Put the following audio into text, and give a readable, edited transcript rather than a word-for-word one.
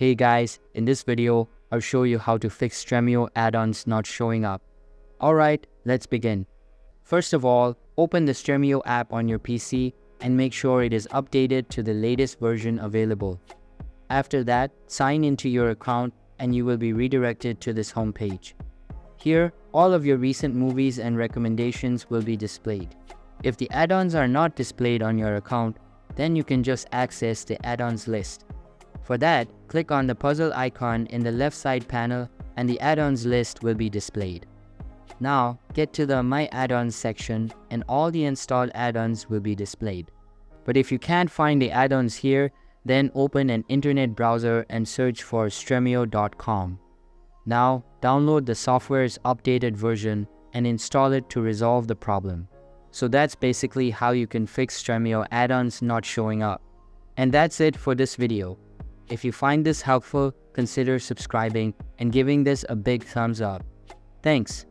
Hey guys, in this video, I'll show you how to fix Stremio add-ons not showing up. Alright, let's begin. First of all, open the Stremio app on your PC and make sure it is updated to the latest version available. After that, sign into your account and you will be redirected to this homepage. Here, all of your recent movies and recommendations will be displayed. If the add-ons are not displayed on your account, then you can just access the add-ons list. For that, click on the puzzle icon in the left side panel and the add-ons list will be displayed. Now, get to the My Add-ons section and all the installed add-ons will be displayed. But if you can't find the add-ons here, then open an internet browser and search for stremio.com. Now, download the software's updated version and install it to resolve the problem. So that's basically how you can fix Stremio add-ons not showing up. And that's it for this video. If you find this helpful, consider subscribing and giving this a big thumbs up. Thanks.